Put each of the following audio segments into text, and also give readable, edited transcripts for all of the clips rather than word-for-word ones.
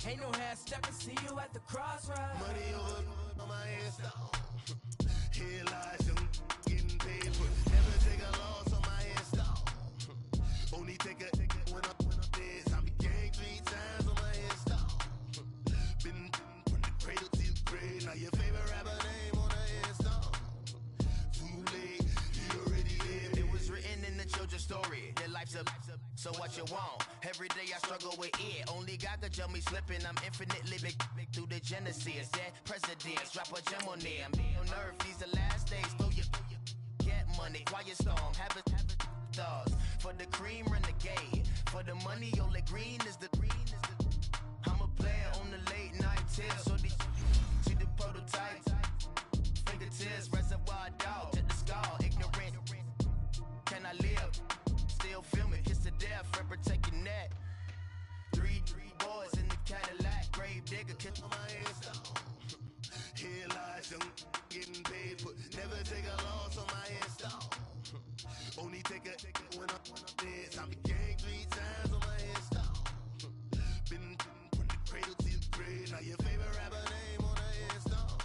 Ain't no half stepping, see you at the crossroads. Money over on my install. Here lies young, getting paid for. Never take a loss on my install. Only take a when I'm dead. I be gang 3 times on my install. Been from the cradle to the grave. Now your favorite rapper name on the install. Too late, you already dead. It was written in the children's story. Your life's a so what you want. Every day I struggle with it. Only God could tell me slipping. I'm infinitely big through the genesis. Dead presidents, drop a gem on there. I'm on earth, these the last days. Throw your get money, quiet storm, have it stars. For the cream, renegade. For the money, only green is the I'm a player on the late night till. So these see the prototype. Fingertips, reservoir dog, to the skull, ignorant. Can I live? Still film it, kiss to death, forever taking that. Three boys in the Cadillac, grave digger, kiss on my install. Here lies young, getting paid for. Never take a loss on my install. Only take a when I'm dead. I be gang 3 times on my install. Been from the cradle to the grave. Now your favorite rapper name on the install.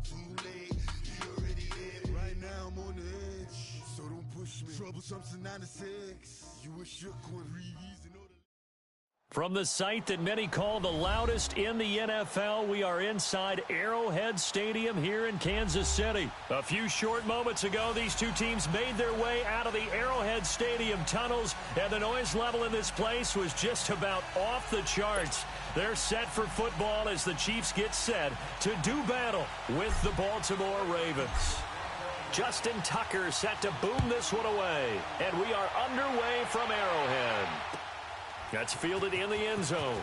Too late, you already dead. Right now I'm on the edge, so don't push me. Troublesome to 96. You a shook one. From the site that many call the loudest in the NFL, we are inside Arrowhead Stadium here in Kansas City. A few short moments ago, these two teams made their way out of the Arrowhead Stadium tunnels, and the noise level in this place was just about off the charts. They're set for football as the Chiefs get set to do battle with the Baltimore Ravens. Justin Tucker set to boom this one away, and we are underway from Arrowhead. That's fielded in the end zone.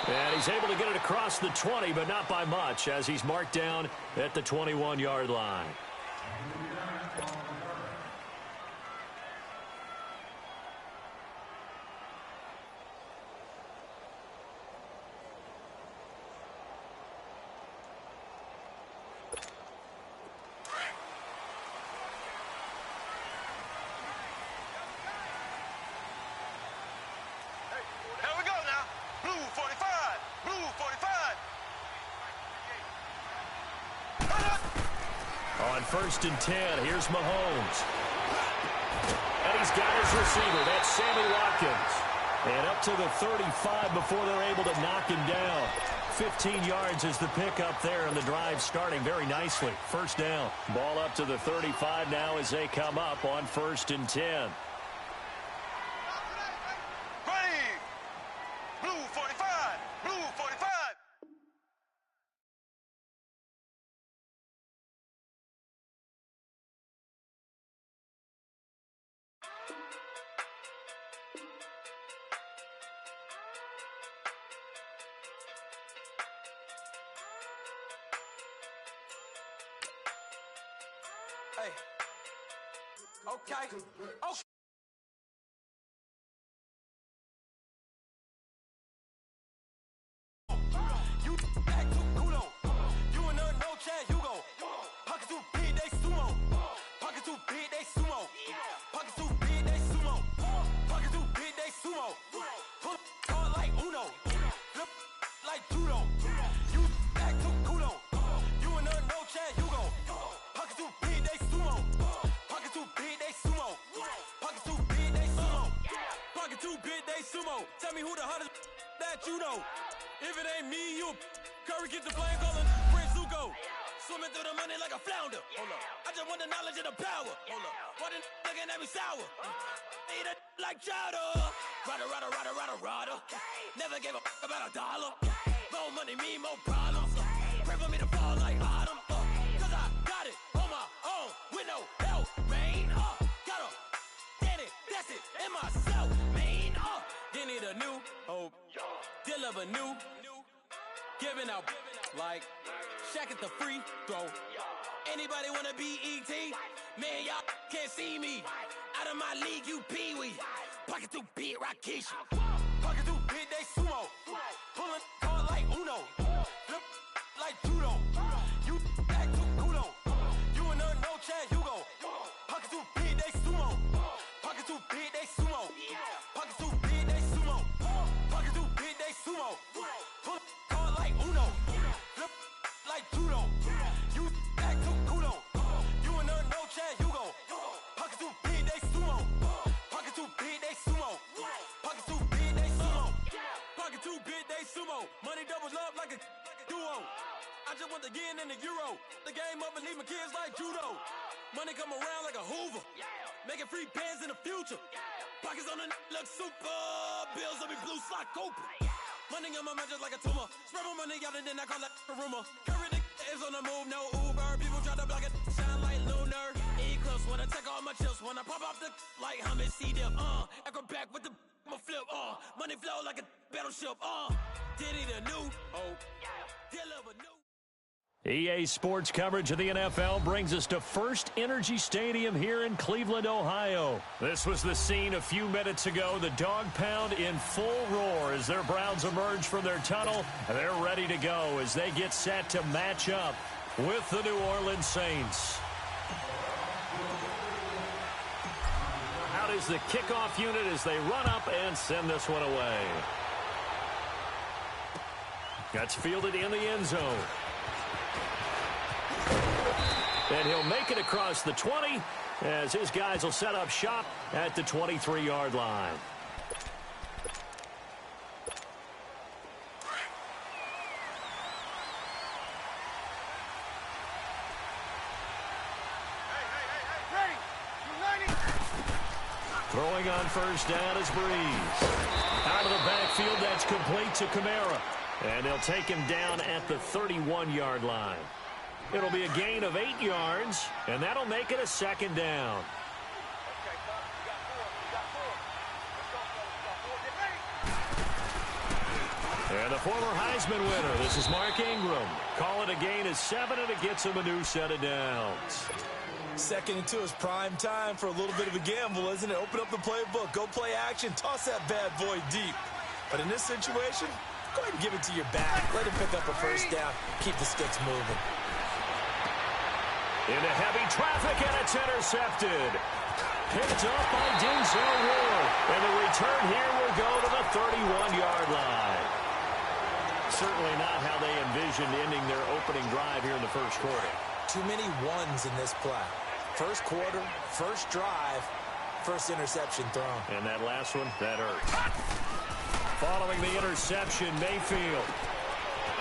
And he's able to get it across the 20, but not by much, as he's marked down at the 21-yard line. On 1st and 10, here's Mahomes. And he's got his receiver. That's Sammy Watkins. And up to the 35 before they're able to knock him down. 15 yards is the pickup there, and the drive starting very nicely. First down. Ball up to the 35 now as they come up on 1st and 10. Ready! Blue 45! Blue 45! Hey. Okay. Okay. You act too cool on. You and no chance, you go. Pocket too big, they sumo. Pocket too big, they sumo. Pocket too big, they sumo. Pocket too big, they sumo. Pull hard like Uno. Flip like judo. You act too cool on. You and no chance, you go. Pocket too big, they sumo. Pocket too big, they sumo. Pocket too big, they sumo. Pocket too big, they sumo. Tell me who the hottest that you know. If it ain't me, you Curry keeps the flame calling Prince Zuko. Swimming through the money like a flounder. Hold up. I just want the knowledge and the power. Hold up. Why the looking at me sour? Eat it like chowder. Rada, rada, rada, rada, rada. Never gave a about $1. More money, me, more problems. Pray for me to fall like autumn. Cause I got it on my own with no help, man. Got a Danny, that's it, in myself, man. They need a new hope. Deliver new. Giving out like Shaq at the free throw. Anybody wanna be E.T.? Man, y'all can't see me. Out of my league, you pee-wee. Pocket too big, Rakesh. Pocket too big, they sumo. Pulling hard like Uno. Flip like judo. You act too cool on. You and no chance, you go. Pocket too big, they sumo. Pocket too big, they sumo. Pocket too big, they sumo. Ludo. You back to Kudo. You and no Chad Hugo. Pockets too big, they sumo. Pockets too big, they sumo. Pockets too big, they sumo. Pockets too big, they sumo. Money doubles up like a duo. I just want the yen and the euro. The game up and leave my kids like judo. Money come around like a Hoover. Making free bands in the future. Pockets on the look super. Bills on me blue slot Cooper. Money on my mind just like a tumor. Spread my money out and then I call that a rumor. Curry is on the move, no Uber. People try to block it, shine like lunar. Eclipse when I take all my chips. When I pop off the like Hummus, see them. Echo back with the flip. Money flow like a battleship. Diddy the new. Deliver new. EA Sports coverage of the NFL brings us to First Energy Stadium here in Cleveland, Ohio. This was the scene a few minutes ago. The dog pound in full roar as their Browns emerge from their tunnel. They're ready to go as they get set to match up with the New Orleans Saints. Out is the kickoff unit as they run up and send this one away. That's fielded in the end zone. And he'll make it across the 20 as his guys will set up shop at the 23-yard line. Throwing on first down is Breeze. Out of the backfield, that's complete to Kamara. And they'll take him down at the 31-yard line. It'll be a gain of 8 yards, and that'll make it a second down. And the former Heisman winner, this is Mark Ingram. Call it a gain of 7, and it gets him a new set of downs. 2nd and 2 is prime time for a little bit of a gamble, isn't it? Open up the playbook, go play action, toss that bad boy deep. But in this situation, go ahead and give it to your back. Let him pick up a first down, keep the sticks moving. Into heavy traffic, and it's intercepted. Picked up by Denzel Ward. And the return here will go to the 31-yard line. Certainly not how they envisioned ending their opening drive here in the first quarter. Too many ones in this play. First quarter, first drive, first interception thrown. And that last one, that hurt. Following the interception, Mayfield.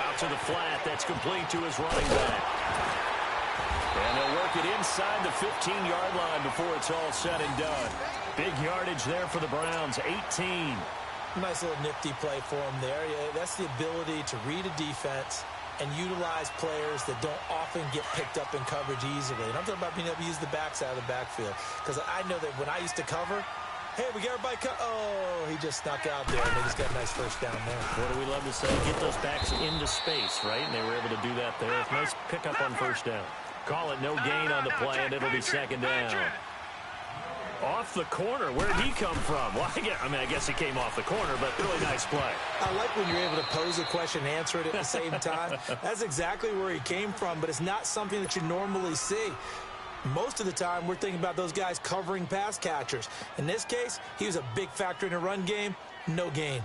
Out to the flat, that's complete to his running back. And they'll work it inside the 15-yard line before it's all said and done. Big yardage there for the Browns, 18. Nice little nifty play for him there. Yeah, that's the ability to read a defense and utilize players that don't often get picked up in coverage easily. And I'm talking about being able to use the backside of the backfield. Because I know that when I used to cover, hey, we got everybody oh, he just snuck out there, and they just got a nice first down there. What do we love to say? Get those backs into space, right? And they were able to do that there. Nice pickup on first down. Call it no gain on the play, and it'll be second down. Off the corner. Where did he come from? Well, I guess he came off the corner, but really nice play. I like when you're able to pose a question and answer it at the same time. That's exactly where he came from, but it's not something that you normally see. Most of the time, we're thinking about those guys covering pass catchers. In this case, he was a big factor in the run game. No gain.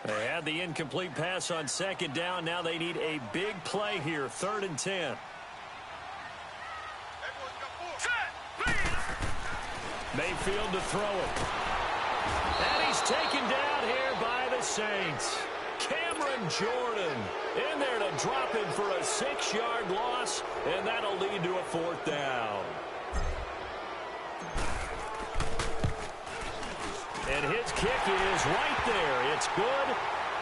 They had the incomplete pass on second down. Now they need a big play here, 3rd and 10. Mayfield to throw it. And he's taken down here by the Saints. Cameron Jordan in there to drop him for a 6-yard loss, and that'll lead to a 4th down. And his kick is right there. It's good.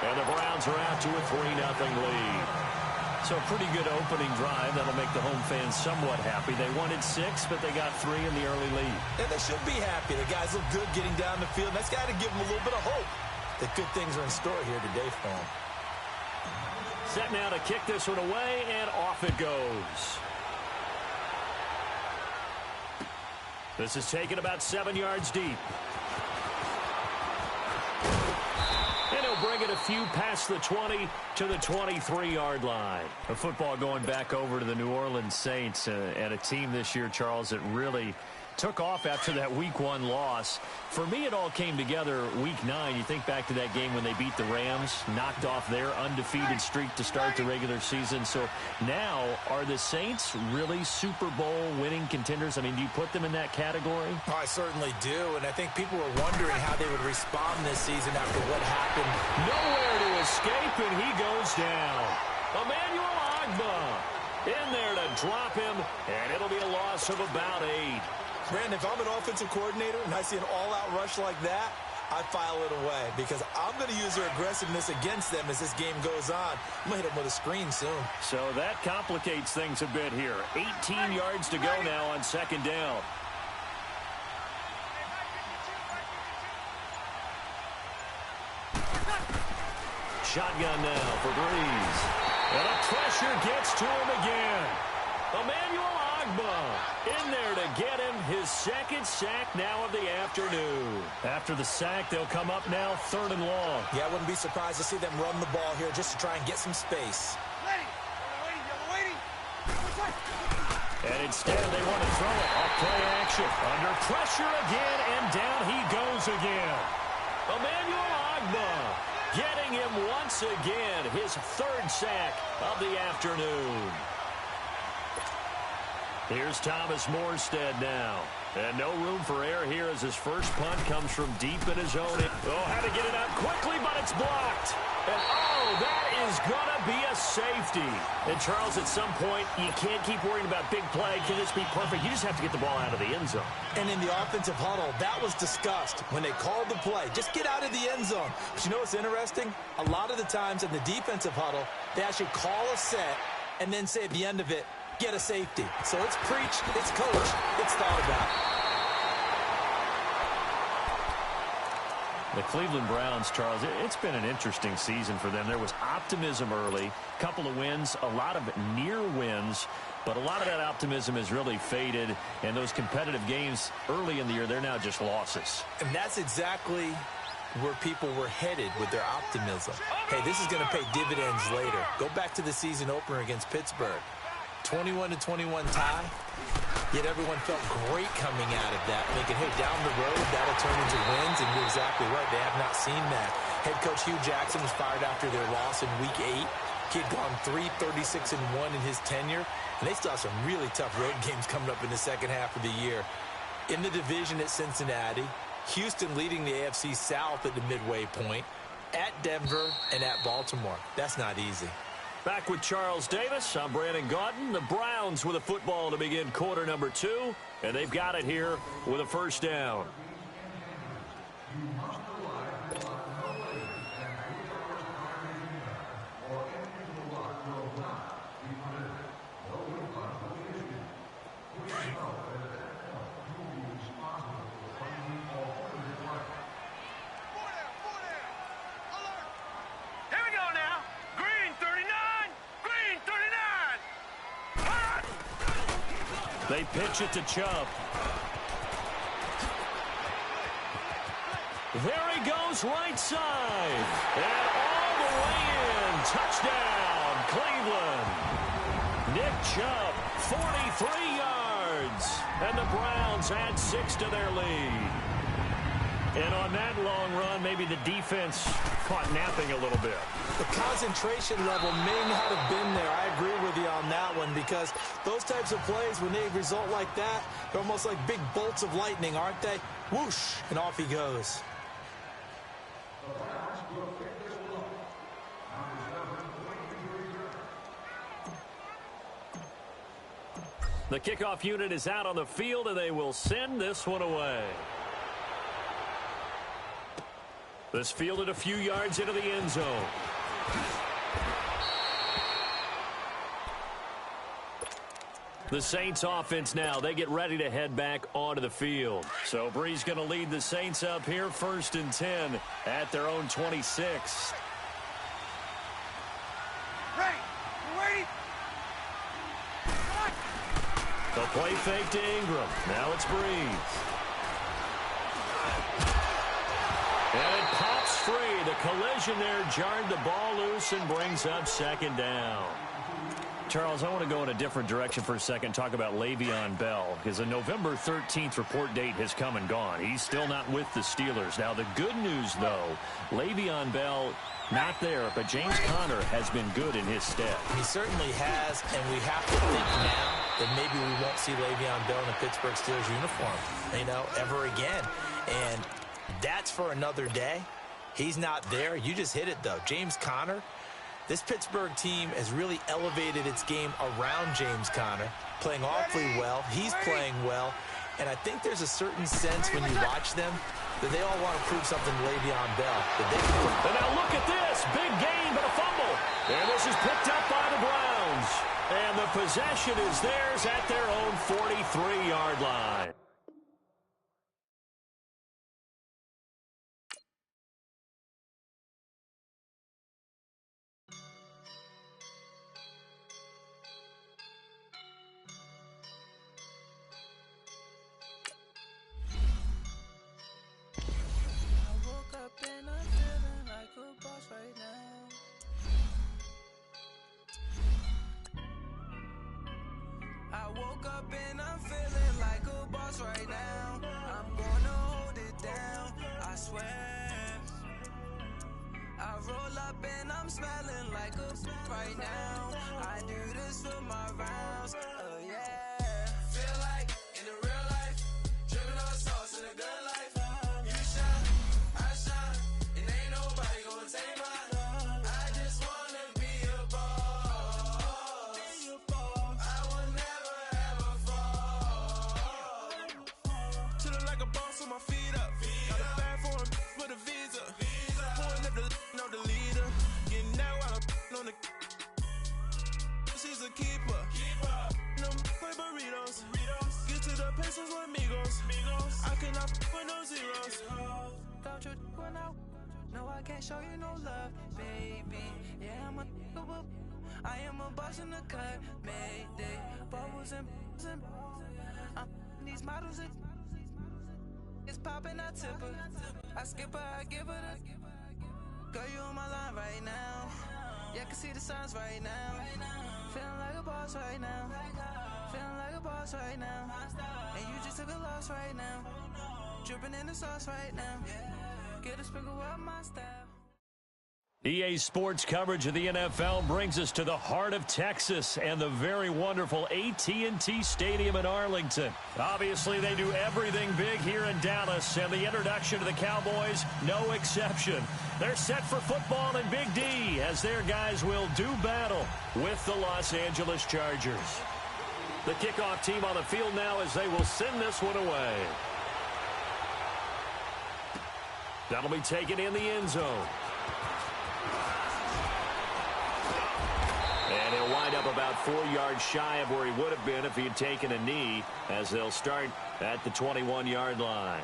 And the Browns are out to a 3-0 lead. So a pretty good opening drive. That'll make the home fans somewhat happy. They wanted 6, but they got 3 in the early lead. And they should be happy. The guys look good getting down the field. That's got to give them a little bit of hope that good things are in store here today for them. Set now to kick this one away, and off it goes. This is taken about 7 yards deep. And he'll bring it a few past the 20 to the 23-yard line. The football going back over to the New Orleans Saints and a team this year, Charles, that really took off after that Week 1 loss. For me, it all came together Week 9. You think back to that game when they beat the Rams, knocked off their undefeated streak to start the regular season. So now, are the Saints really Super Bowl winning contenders? I mean, do you put them in that category? Oh, I certainly do, and I think people were wondering how they would respond this season after what happened. Nowhere to escape, and he goes down. Emmanuel Ogbah in there to drop him, and it'll be a loss of about 8. Brandon, if I'm an offensive coordinator and I see an all-out rush like that, I file it away because I'm going to use their aggressiveness against them as this game goes on. I'm going to hit them with a screen soon. So that complicates things a bit here. 18 yards to go now on second down. Shotgun now for Breeze. And the pressure gets to him again. Emmanuel Ogbah in there to get him his second sack now of the afternoon. After the sack, they'll come up now 3rd and long. Yeah, I wouldn't be surprised to see them run the ball here just to try and get some space. And instead, they want to throw it off play action. Under pressure again, and down he goes again. Emmanuel Ogbah getting him once again his 3rd sack of the afternoon. Here's Thomas Morstead now. And no room for error here as his first punt comes from deep in his own. Oh, had to get it out quickly, but it's blocked. And, oh, that is going to be a safety. And, Charles, at some point, you can't keep worrying about big play. Can this be perfect? You just have to get the ball out of the end zone. And in the offensive huddle, that was discussed when they called the play. Just get out of the end zone. But you know what's interesting? A lot of the times in the defensive huddle, they actually call a set and then say at the end of it, get a safety. So it's preached, it's coached, it's thought about. The Cleveland Browns, Charles, it's been an interesting season for them. There was optimism early, couple of wins, a lot of near wins, but a lot of that optimism has really faded, and those competitive games early in the year, they're now just losses. And that's exactly where people were headed with their optimism. Hey, this is going to pay dividends later. Go back to the season opener against Pittsburgh. 21-21 tie, yet everyone felt great coming out of that, thinking, hey, down the road, that'll turn into wins, and you're exactly right. They have not seen that. Head coach Hugh Jackson was fired after their loss in Week 8. He had gone 3-36-1 in his tenure, and they still have some really tough road games coming up in the second half of the year. In the division at Cincinnati, Houston leading the AFC South at the midway point, at Denver, and at Baltimore. That's not easy. Back with Charles Davis, I'm Brandon Gaudin. The Browns with a football to begin quarter number 2, and they've got it here with a first down. They pitch it to Chubb. There he goes, right side. And all the way in. Touchdown, Cleveland. Nick Chubb, 43 yards. And the Browns add 6 to their lead. And on that long run, maybe the defense caught napping a little bit. The concentration level may not have been there. I agree with you on that one because those types of plays, when they result like that, they're almost like big bolts of lightning, aren't they? Whoosh, and off he goes. The kickoff unit is out on the field, and they will send this one away. This fielded a few yards into the end zone. The Saints offense now, they get ready to head back onto the field. So Breeze going to lead the Saints up here, 1st and 10 at their own 26. The play fake to Ingram. Now it's Breeze. And it pops free. The collision there jarred the ball loose and brings up 2nd down. Charles, I want to go in a different direction for a second, talk about Le'Veon Bell, because the November 13th report date has come and gone. He's still not with the Steelers. Now, the good news, though, Le'Veon Bell not there, but James Conner has been good in his stead. He certainly has, and we have to think now that maybe we won't see Le'Veon Bell in a Pittsburgh Steelers uniform, ever again. And that's for another day. He's not there. You just hit it, though. James Conner. This Pittsburgh team has really elevated its game around James Conner, playing awfully well. He's playing well. And I think there's a certain sense when you watch them that they all want to prove something to Le'Veon Bell. And now look at this. Big gain, but a fumble. And this is picked up by the Browns. And the possession is theirs at their own 43-yard line. I woke up and I'm feeling like a boss right now. I'm gonna hold it down, I swear. I roll up and I'm smelling like a right now. I do this for my rounds, oh yeah. Feel like in the real life, dripping on sauce in a good life. You shine, I shine, and ain't nobody gonna take mine. I just wanna be a boss. I will never ever fall. Chillin' like a boss with my feet up. Got a bag for him with a visa. Pulling up the know the leader. Getting that while I'm on the. She's a keeper. No play burritos. Get to the pesos with amigos. I cannot with no zeros. Don't you run out? No, I can't show you no love, baby. Yeah, I am a boss in the cut. Mayday. Bubbles and these models. It's popping, I tip her. I skip her, I give her the. Girl, you on my line right now. Yeah, I can see the signs right now. Feeling like a boss right now. Feeling like a boss right now. And you just took a loss right now. Dripping in the sauce right now. Get a sprinkle up my style. EA Sports coverage of the NFL brings us to the heart of Texas and the very wonderful AT&T Stadium in Arlington. Obviously, they do everything big here in Dallas, and the introduction to the Cowboys, no exception. They're set for football in Big D as their guys will do battle with the Los Angeles Chargers. The kickoff team on the field now as they will send this one away. That'll be taken in the end zone. And he'll wind up about 4 yards shy of where he would have been if he had taken a knee, as they'll start at the 21-yard line.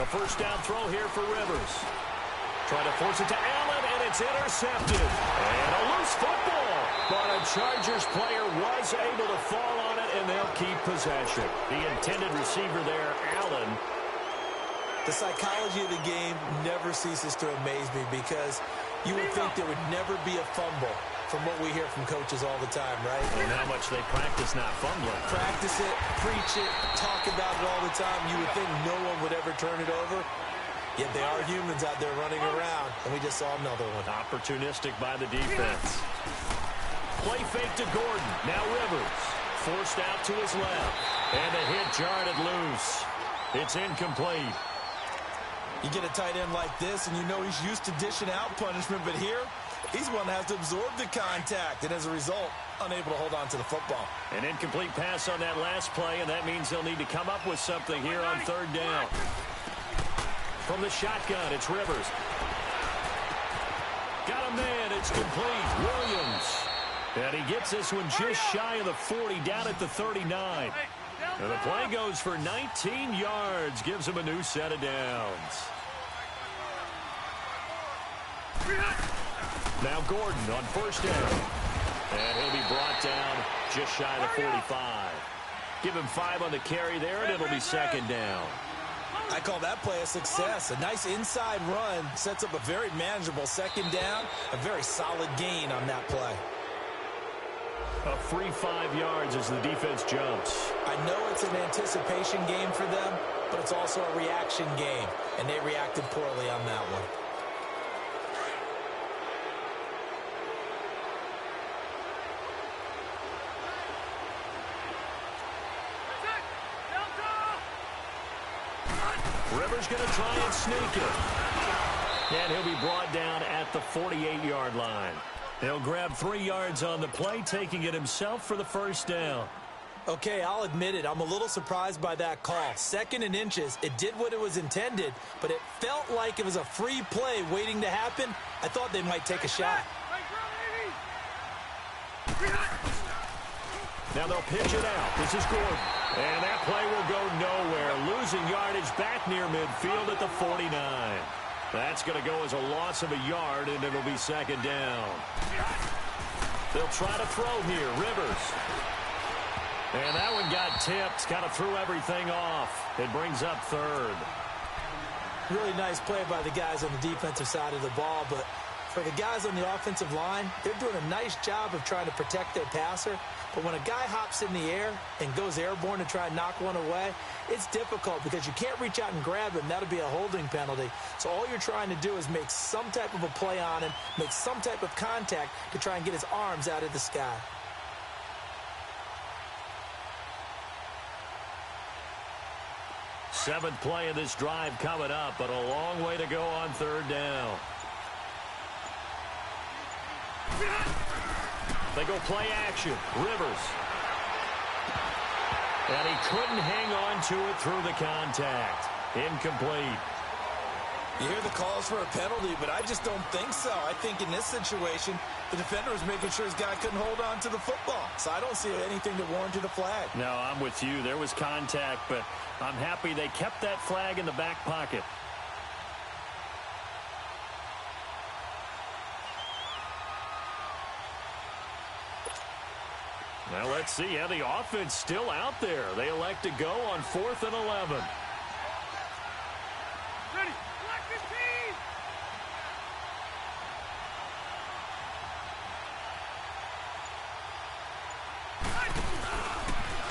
A first down throw here for Rivers. Trying to force it to Allen, and it's intercepted. And a loose football. But a Chargers player was able to fall on it, and they'll keep possession. The intended receiver there, Allen. The psychology of the game never ceases to amaze me because you would think there would never be a fumble from what we hear from coaches all the time, right? And how much they practice not fumbling. Practice it, preach it, talk about it all the time. You would think no one would ever turn it over. Yet they are humans out there running around, and we just saw another one. Opportunistic by the defense. Play fake to Gordon. Now Rivers. Forced out to his left. And the hit jarred it loose. It's incomplete. You get a tight end like this, and you know he's used to dishing out punishment, but here, he's one that has to absorb the contact, and as a result, unable to hold on to the football. An incomplete pass on that last play, and that means they'll need to come up with something here on third down. From the shotgun, it's Rivers. Got a man, it's complete. Williams. And he gets this one just shy of the 40, down at the 39. And the play goes for 19 yards, gives him a new set of downs. Now Gordon on first down. And he'll be brought down just shy of the 45. Give him 5 on the carry there, and it'll be second down. I call that play a success. A nice inside run sets up a very manageable second down. A very solid gain on that play. A free 5 yards as the defense jumps. I know it's an anticipation game for them, but it's also a reaction game, and they reacted poorly on that one. Rivers going to try and sneak it. And he'll be brought down at the 48-yard line. He'll grab 3 yards on the play, taking it himself for the first down. Okay, I'll admit it. I'm a little surprised by that call. 2nd and inches. It did what it was intended, but it felt like it was a free play waiting to happen. I thought they might take a shot. Now they'll pitch it out. This is Gordon. And that play will go nowhere. Losing yardage back near midfield at the 49. That's going to go as a loss of a yard, and it'll be second down. They'll try to throw here. Rivers. And that one got tipped. Kind of threw everything off. It brings up third. Really nice play by the guys on the defensive side of the ball, but for the guys on the offensive line, they're doing a nice job of trying to protect their passer. But when a guy hops in the air and goes airborne to try and knock one away, it's difficult because you can't reach out and grab him. That'll be a holding penalty. So all you're trying to do is make some type of a play on him, make some type of contact to try and get his arms out of the sky. Seventh play of this drive coming up, but a long way to go on third down. They go play action. Rivers. And he couldn't hang on to it through the contact. Incomplete. You hear the calls for a penalty, but I just don't think so. I think in this situation, the defender was making sure his guy couldn't hold on to the football. So I don't see anything that warranted a flag. No, I'm with you. There was contact, but I'm happy they kept that flag in the back pocket. Now let's see how the offense still out there. They elect to go on 4th and 11. Ready, black 15!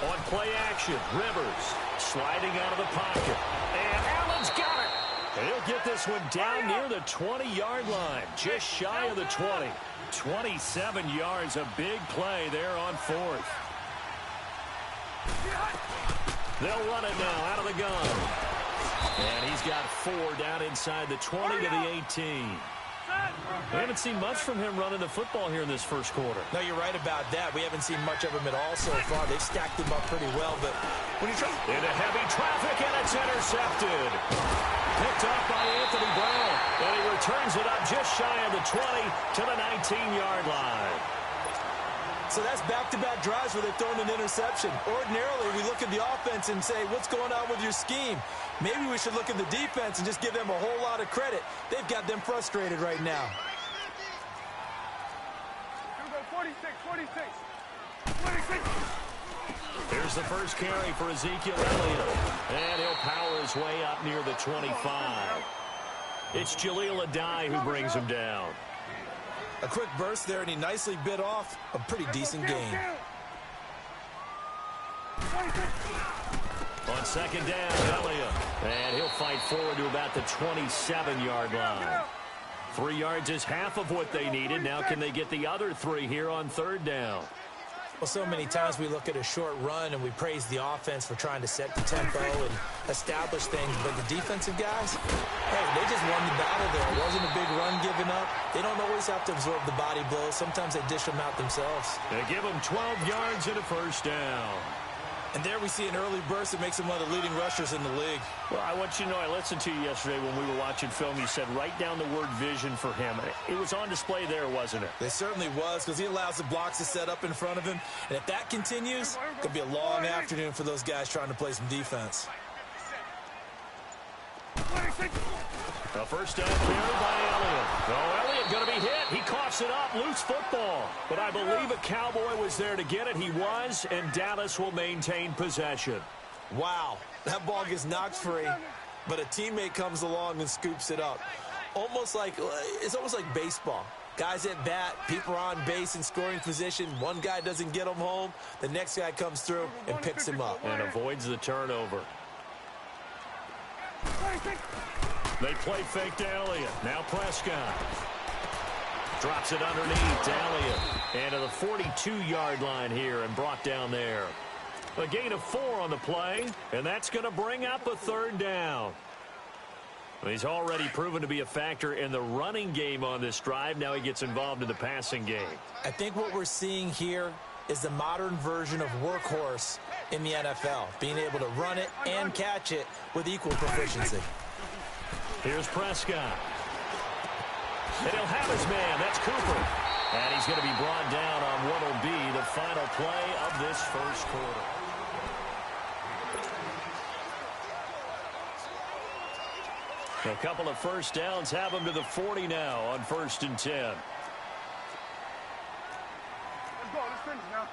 On play action, Rivers sliding out of the pocket. And Allen's got it. And he'll get this one down near the 20-yard line, just shy of the 20. 27 yards, a big play there on 4th. They'll run it now out of the gun. And he's got 4 down inside the 20 to the 18. We haven't seen much from him running the football here in this first quarter. No, you're right about that. We haven't seen much of him at all so far. They've stacked him up pretty well, but when you try into heavy traffic, and it's intercepted. Picked up by Anthony Brown, and he returns it up just shy of the 20 to the 19-yard line. So that's back-to-back drives where they've thrown an interception. Ordinarily, we look at the offense and say, what's going on with your scheme? Maybe we should look at the defense and just give them a whole lot of credit. They've got them frustrated right now. 46. Here's the first carry for Ezekiel Elliott. And he'll power his way up near the 25. It's Jaleel Adai who brings him down. A quick burst there, and he nicely bit off a pretty decent gain. On second down, Elliott. And he'll fight forward to about the 27-yard line. 3 yards is half of what they needed. Now can they get the other 3 here on third down? Well, so many times we look at a short run and we praise the offense for trying to set the tempo and establish things. But the defensive guys, hey, they just won the battle there. It wasn't a big run given up. They don't always have to absorb the body blows. Sometimes they dish them out themselves. They give them 12 yards and a first down. And there we see an early burst that makes him one of the leading rushers in the league. Well, I want you to know, I listened to you yesterday when we were watching film. You said write down the word vision for him. It was on display there, wasn't it? It certainly was, because he allows the blocks to set up in front of him. And if that continues, it could be a long afternoon for those guys trying to play some defense. The first down carry by Elliott. Oh, Elliott going to be hit. He coughs it up. Loose football. But I believe a Cowboy was there to get it. He was, and Dallas will maintain possession. Wow. That ball gets knocked free, but a teammate comes along and scoops it up. It's almost like baseball. Guys at bat, people are on base in scoring position. One guy doesn't get him home. The next guy comes through and picks him up. And avoids the turnover. They play fake to Elliott. Now Prescott. Drops it underneath to Elliott. And to the 42-yard line here and brought down there. A gain of 4 on the play, and that's going to bring up a third down. He's already proven to be a factor in the running game on this drive. Now he gets involved in the passing game. I think what we're seeing here is the modern version of workhorse in the NFL, being able to run it and catch it with equal proficiency. Here's Prescott. And he'll have his man. That's Cooper. And he's going to be brought down on what will be the final play of this first quarter. A couple of first downs have him to the 40 now on 1st and 10. Let's go. Let's finish now.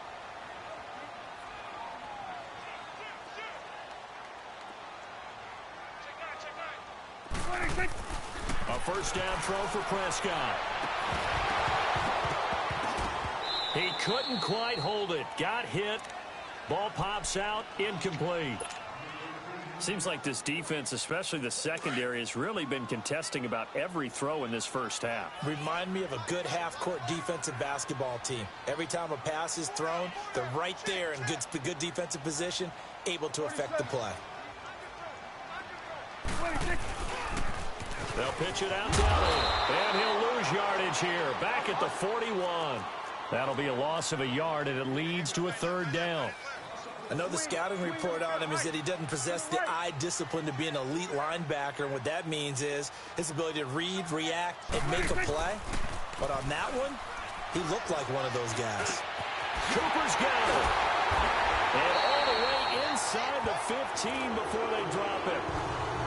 A first down throw for Prescott. He couldn't quite hold it. Got hit. Ball pops out. Incomplete. Seems like this defense, especially the secondary, has really been contesting about every throw in this first half. Remind me of a good half-court defensive basketball team. Every time a pass is thrown, they're right there in good defensive position, able to affect the play. They'll pitch it out to Elliott, and he'll lose yardage here. Back at the 41. That'll be a loss of a yard, and it leads to a third down. I know the scouting report on him is that he doesn't possess the eye discipline to be an elite linebacker, and what that means is his ability to read, react, and make a play. But on that one, he looked like one of those guys. Cooper's got it. And all the way inside the 15 before they drop it.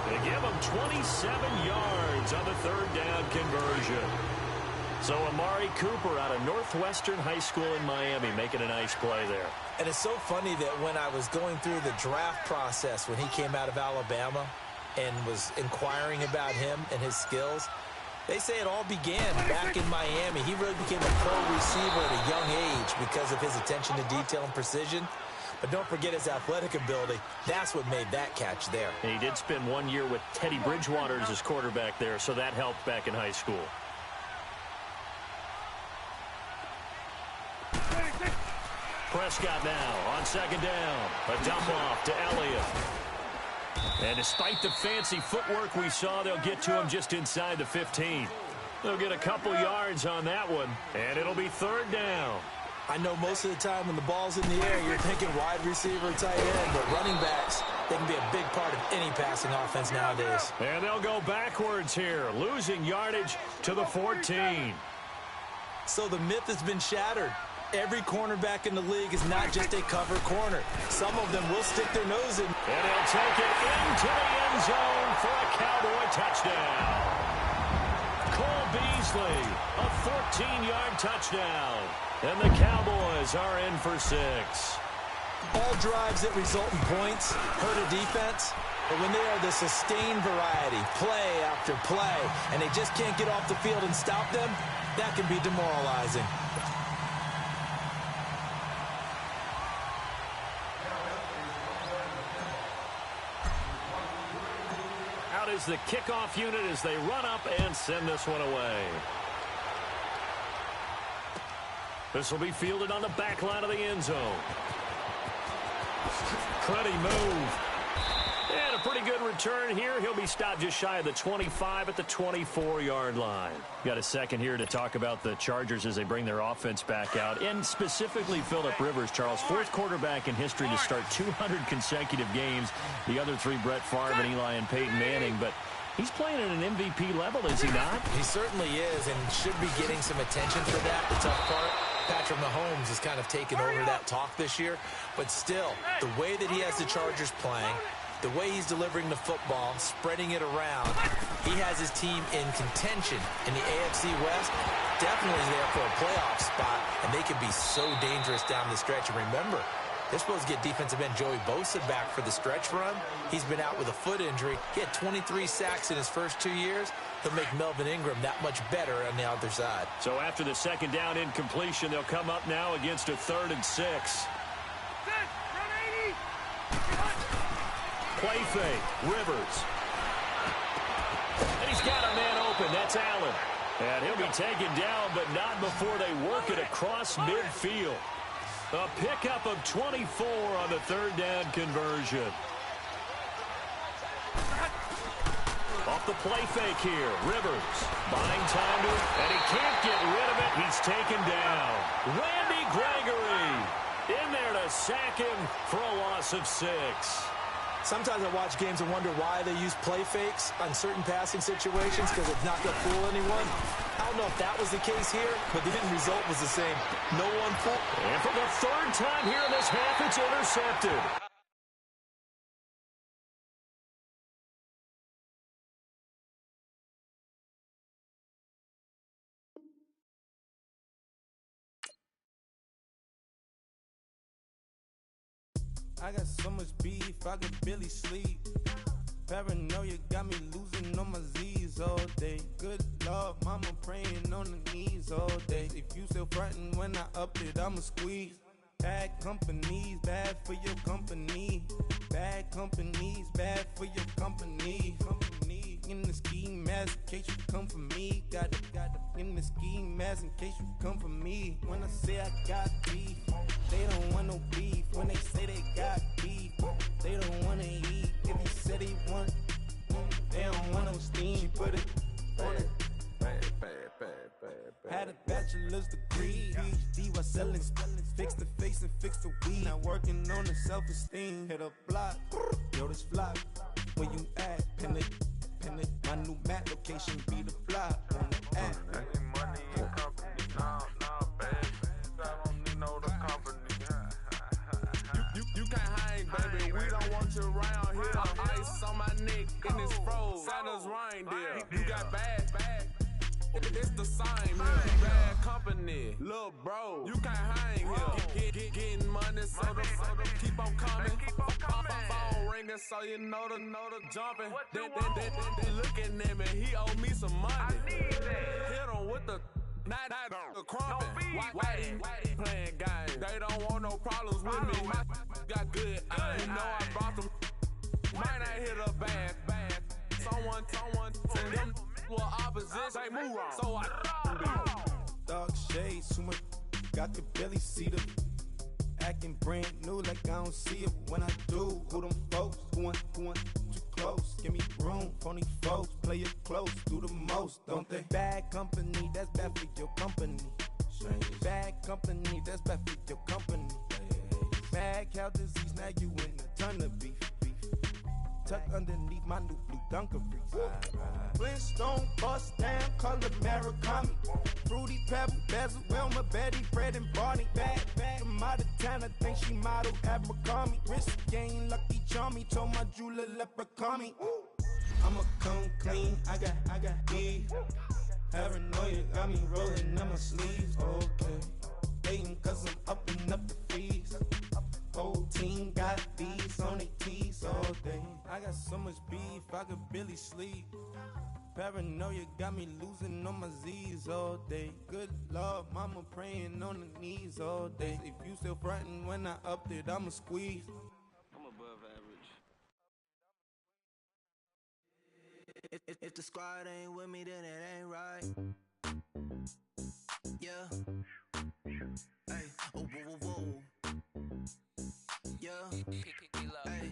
They give him 27 yards on the third down conversion. So Amari Cooper out of Northwestern High School in Miami making a nice play there. And it's so funny that when I was going through the draft process when he came out of Alabama and was inquiring about him and his skills, they say it all began back in Miami. He really became a pro receiver at a young age because of his attention to detail and precision. But don't forget his athletic ability. That's what made that catch there. And he did spend 1 year with Teddy Bridgewater as his quarterback there, so that helped back in high school. Prescott now on second down. A dump off to Elliott. And despite the fancy footwork we saw, they'll get to him just inside the 15. They'll get a couple yards on that one, and it'll be third down. I know most of the time when the ball's in the air, you're thinking wide receiver, tight end, but running backs, they can be a big part of any passing offense nowadays. And they'll go backwards here, losing yardage to the 14. So the myth has been shattered. Every cornerback in the league is not just a cover corner. Some of them will stick their nose in. And he'll take it into the end zone for a Cowboy touchdown. Cole Beasley, a 14-yard touchdown. And the Cowboys are in for 6. All drives that result in points hurt a defense, but when they are the sustained variety, play after play, and they just can't get off the field and stop them, that can be demoralizing. Out is the kickoff unit as they run up and send this one away. This will be fielded on the back line of the end zone. Cruddy move. And a pretty good return here. He'll be stopped just shy of the 25 at the 24-yard line. Got a second here to talk about the Chargers as they bring their offense back out, and specifically Phillip Rivers, Charles, fourth quarterback in history to start 200 consecutive games. The other three, Brett Favre and Eli and Peyton Manning, but he's playing at an MVP level, is he not? He certainly is, and should be getting some attention for that. The tough part, Patrick Mahomes has kind of taken over that talk this year, but still, the way that he has the Chargers playing, the way he's delivering the football, spreading it around, he has his team in contention in the AFC West, definitely there for a playoff spot, and they can be so dangerous down the stretch. And remember, they're supposed to get defensive end Joey Bosa back for the stretch run. He's been out with a foot injury. He had 23 sacks in his first 2 years. He'll make Melvin Ingram that much better on the other side. So after the second down incompletion, they'll come up now against a 3rd and 6. Play fake, Rivers. And he's got a man open. That's Allen. And he'll be taken down, but not before they work it across midfield. A pickup of 24 on the 3rd down conversion. Off the play fake here. Rivers buying time to it, and he can't get rid of it. He's taken down. Randy Gregory in there to sack him for a loss of 6. Sometimes I watch games and wonder why they use play fakes on certain passing situations, because it's not going to fool anyone. I don't know if that was the case here, but the end result was the same. No one fooled. And for the 3rd time here in this half, it's intercepted. I got so much beef, I could barely sleep. Paranoia got me losing on my Z's all day. Good Lord, mama praying on the knees all day. If you still frontin' when I up it, I'ma squeeze. Bad companies, bad for your company. Bad companies, bad for your company. In the ski mask, in case you come for me. Got it in the ski mask, in case you come for me. When I say I got beef, they don't want no beef. When they say they got beef, they don't wanna eat. If he said he want, they don't want no steam. She put it on it. Had a bachelor's degree, PhD while selling. Fix the face and fix the weed. Now working on the self-esteem. Hit a block, yo this flock. Where you at? Pin it. My new map location be the flop on the app. Money and company, nah, baby. I don't need no company. You can't hang, baby. We don't want you around here. Ice on my neck in this froze. Santa's reindeer. You got bad. It's the same here. Bad company, little bro. You can't hang here. Getting money, so the keep on coming. Phone ringing, so you know the jumping. They looking at me. He owe me some money. I need that. Hit him with the the crumping. Why they playing games? They don't want no problems with me. My got good. You know I brought them. Might not hit a bad. Someone send them. Well, opposition, they move wrong. So I dark shades, too much. Got to barely see them. Acting brand new like I don't see it when I do. Who them folks? Who want too close? Give me room, phony folks. Play it close, do the most, don't they? Bad company, that's bad for your company. Bad company, that's bad for your company. Mad cow disease, now you in a ton of beef. Tuck underneath my new blue Dunkaroos. Flintstone bust down, color Murakami. Fruity Pebble, Bezel, Wilma, Betty, Fred, and Barney. Bad from out of town, I think she model Abercrombie. Wrist game, Lucky Charmy, told my jeweler leprechaun. I'ma come clean, I got beef. Paranoia got me rolling on my sleeves. Okay, hating cause I'm upping up the fees. Whole team got these on their tees all day. I got so much beef, I could barely sleep. Paranoia got me losing on my Z's all day. Good Lord, mama praying on the knees all day. If you still frontin' when I upped it, I'ma squeeze. I'm above average. If the squad ain't with me, then it ain't right. Yeah. Hey, oh, whoa. Yeah. Hey,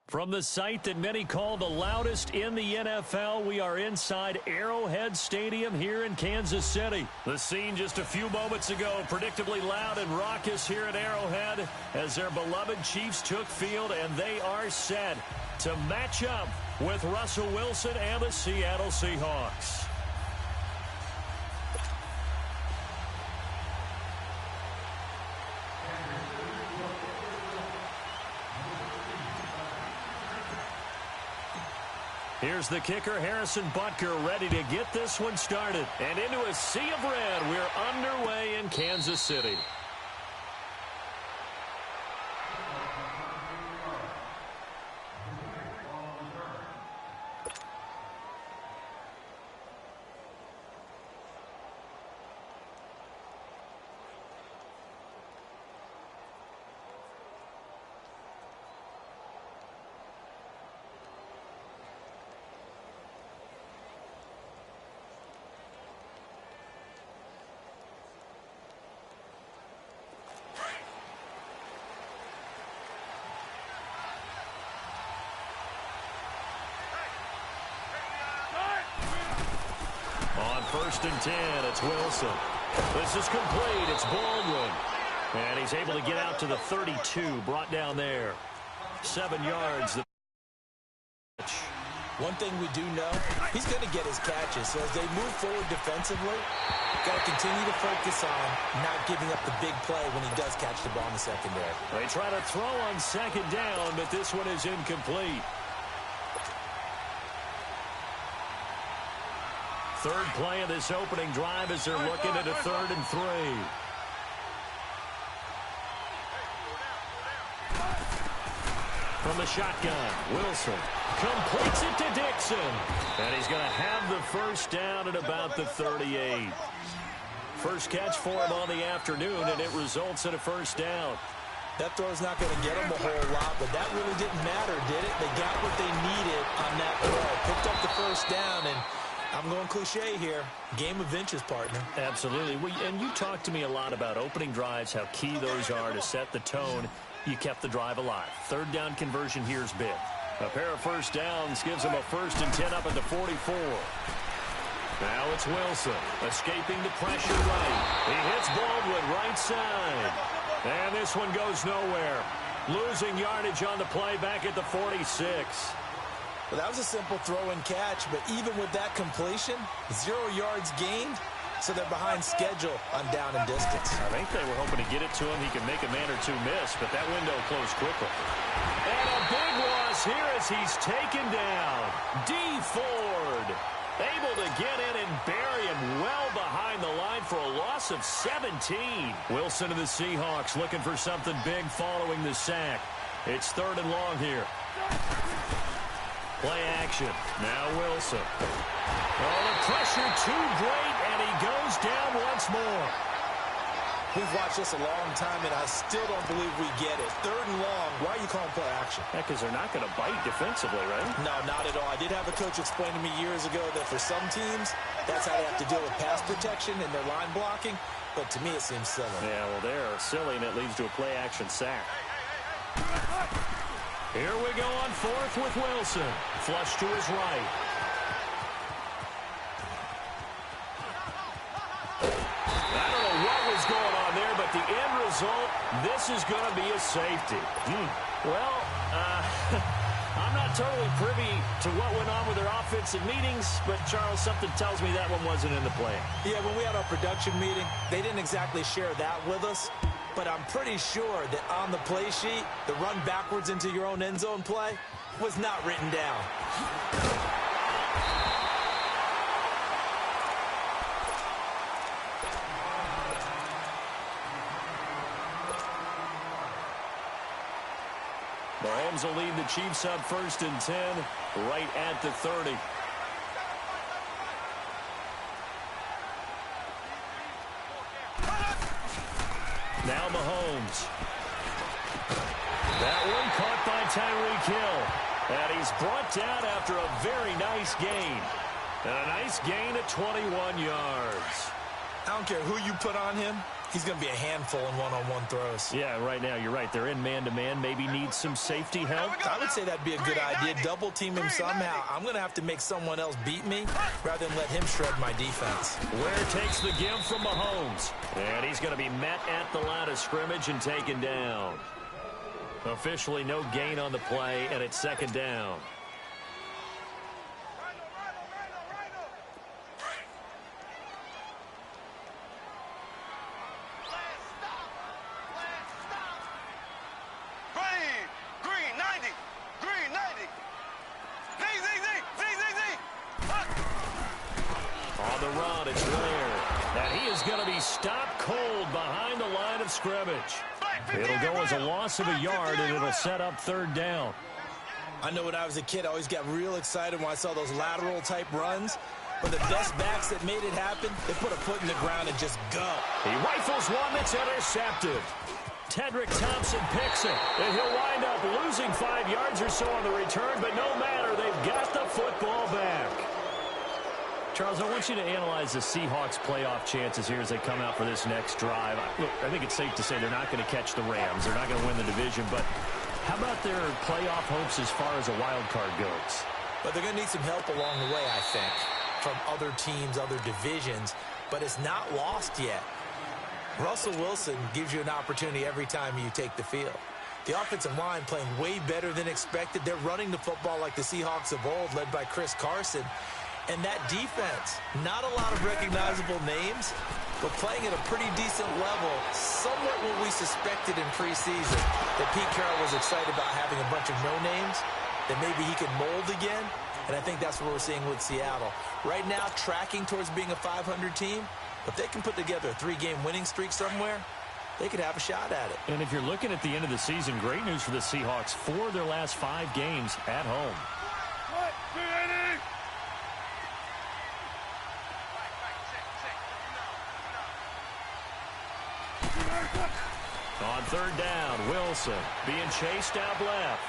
From the site that many call the loudest in the NFL, we are inside Arrowhead Stadium here in Kansas City. The scene just a few moments ago, predictably loud and raucous here at Arrowhead as their beloved Chiefs took field, and they are set to match up with Russell Wilson and the Seattle Seahawks. Here's the kicker, Harrison Butker, ready to get this one started. And into a sea of red, we're underway in Kansas City. First and 10, it's Wilson. This is complete, it's Baldwin. And he's able to get out to the 32, brought down there. 7 yards. One thing we do know, he's going to get his catches. So as they move forward defensively, got to continue to focus on not giving up the big play when he does catch the ball in the secondary. They try to throw on second down, but this one is incomplete. Third play of this opening drive as they're looking at a 3rd and 3. From the shotgun, Wilson completes it to Dixon. And he's going to have the first down at about the 38. First catch for him on the afternoon, and it results in a first down. That throw's not going to get them a whole lot, but that really didn't matter, did it? They got what they needed on that throw. Picked up the first down, and I'm going cliche here. Game of inches, partner. Absolutely. And you talked to me a lot about opening drives, how key those are to set the tone. You kept the drive alive. 3rd down conversion here is big. A pair of first downs gives them a 1st and 10 up at the 44. Now it's Wilson escaping the pressure right. He hits Baldwin right side. And this one goes nowhere. Losing yardage on the play back at the 46. Well, that was a simple throw and catch, but even with that completion, 0 yards gained, so they're behind schedule on down and distance. I think they were hoping to get it to him. He could make a man or two miss, but that window closed quickly. And a big loss here as he's taken down. D. Ford able to get in and bury him well behind the line for a loss of 17. Wilson and the Seahawks looking for something big following the sack. It's 3rd and long here. Play action. Now Wilson. Oh, the pressure too great, and he goes down once more. We've watched this a long time, and I still don't believe we get it. 3rd and long. Why are you calling play action? Yeah, because they're not going to bite defensively, right? No, not at all. I did have a coach explain to me years ago that for some teams, that's how they have to deal with pass protection and their line blocking. But to me, it seems silly. Yeah, well, they're silly, and it leads to a play action sack. Here we go on 4th with Wilson. Flush to his right. I don't know what was going on there, but the end result, this is going to be a safety. Well, I'm not totally privy to what went on with their offensive meetings, but, Charles, something tells me that one wasn't in the plan. Yeah, when we had our production meeting, they didn't exactly share that with us. But I'm pretty sure that on the play sheet, the run backwards into your own end zone play was not written down. Mahomes will lead the Chiefs up 1st and 10 right at the 30. Now Mahomes. That one caught by Tyreek Hill. And he's brought down after a very nice gain. And a nice gain at 21 yards. I don't care who you put on him. he's going to be a handful in one-on-one throws. Yeah, right now you're right. They're in man-to-man. Maybe need some safety help. I would say that'd be a good idea. Double team him somehow. I'm going to have to make someone else beat me rather than let him shred my defense. Ware takes the give from Mahomes. And he's going to be met at the line of scrimmage and taken down. Officially no gain on the play, and it's second down. On the run, it's Ware. And he is going to be stopped cold behind the line of scrimmage. It'll go as a loss of a yard, and it'll set up third down. I know when I was a kid, I always got real excited when I saw those lateral-type runs. But the best backs that made it happen, they put a foot in the ground and just go. He rifles one that's intercepted. Tedrick Thompson picks it, and he'll wind up losing 5 yards or so on the return, but no matter, they've got the football back. Charles, I want you to analyze the Seahawks' playoff chances here as they come out for this next drive. Look, I think it's safe to say they're not going to catch the Rams. They're not going to win the division, but how about their playoff hopes as far as a wild card goes? But they're going to need some help along the way, I think, from other teams, other divisions, but it's not lost yet. Russell Wilson gives you an opportunity every time you take the field. The offensive line playing way better than expected. They're running the football like the Seahawks of old, led by Chris Carson. And that defense, not a lot of recognizable names, but playing at a pretty decent level, somewhat what we suspected in preseason, that Pete Carroll was excited about having a bunch of no-names, that maybe he could mold again. And I think that's what we're seeing with Seattle. Right now, tracking towards being a 500 team. If they can put together a 3-game winning streak somewhere, they could have a shot at it. And if you're looking at the end of the season, great news for the Seahawks. 4 of their last 5 games at home. On third down, Wilson being chased out left.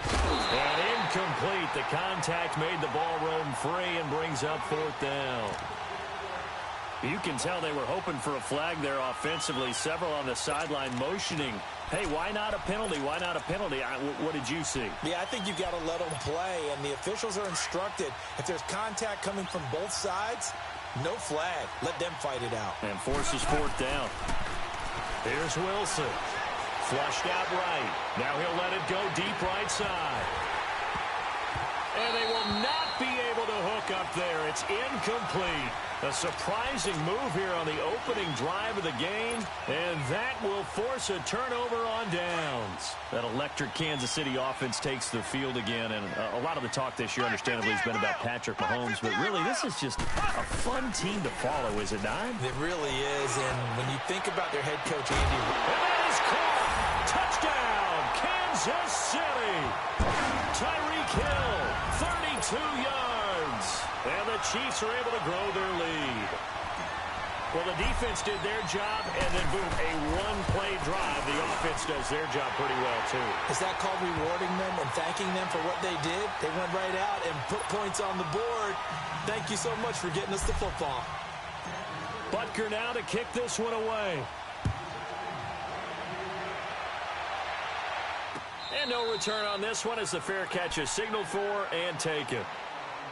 And incomplete. The contact made the ball roam free and brings up fourth down. You can tell they were hoping for a flag there offensively. Several on the sideline motioning. Hey, why not a penalty? Why not a penalty? What did you see? Yeah, I think you've got to let them play, and the officials are instructed. If there's contact coming from both sides, no flag. Let them fight it out. And forces fourth down. Here's Wilson. Flushed out right. Now he'll let it go deep right side. And they will not be able to hook up there. It's incomplete. A surprising move here on the opening drive of the game, and that will force a turnover on downs. That electric Kansas City offense takes the field again, and a lot of the talk this year, understandably, has been about Patrick Mahomes, but really, this is just a fun team to follow, is it not? It really is, and when you think about their head coach, Andy... And that is caught! Touchdown, Kansas City! Tyreek Hill, 32 yards. And the Chiefs are able to grow their lead. Well, the defense did their job, and then, boom, a one-play drive. The offense does their job pretty well, too. Is that called rewarding them and thanking them for what they did? They went right out and put points on the board. Thank you so much for getting us the football. Butker now to kick this one away. And no return on this one as the fair catch is signaled for and taken.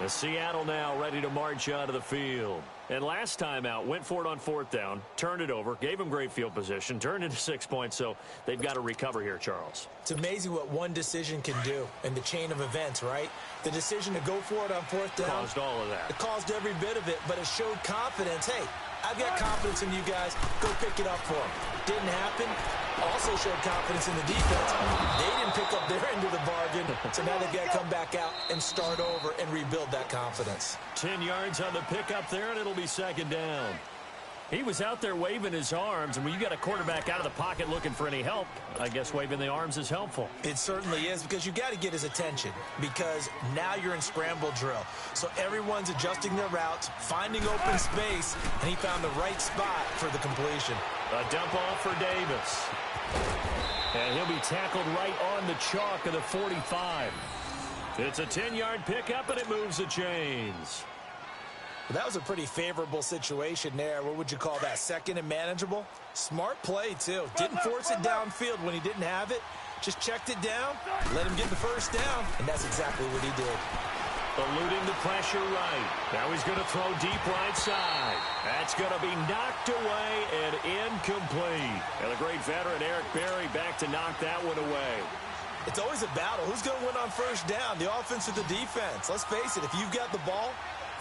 The Seattle now ready to march out of the field. And last time out, went for it on fourth down, turned it over, gave them great field position, turned into 6 points, so they've got to recover here, Charles. It's amazing what one decision can do in the chain of events, right? The decision to go for it on fourth down. Caused all of that. It caused every bit of it, but it showed confidence. Hey, I've got confidence in you guys. Go pick it up for them. Didn't happen. Also showed confidence in the defense. They didn't pick up their end of the bargain, so now they've got to come back out and start over and rebuild that confidence. 10 yards on the pickup there, and it'll be second down. He was out there waving his arms, and when you got a quarterback out of the pocket looking for any help, I guess waving the arms is helpful. It certainly is, because you got to get his attention, because now you're in scramble drill. So everyone's adjusting their routes, finding open space, and he found the right spot for the completion. A dump off for Davis. And he'll be tackled right on the chalk of the 45. It's a 10-yard pickup, and it moves the chains. Well, that was a pretty favorable situation there. What would you call that? Second and manageable? Smart play, too. Didn't force it downfield when he didn't have it. Just checked it down, let him get the first down, and that's exactly what he did. Eluding the pressure right. Now he's going to throw deep right side. That's going to be knocked away and incomplete. And the great veteran Eric Berry back to knock that one away. It's always a battle. Who's going to win on first down, the offense or the defense? Let's face it, if you've got the ball,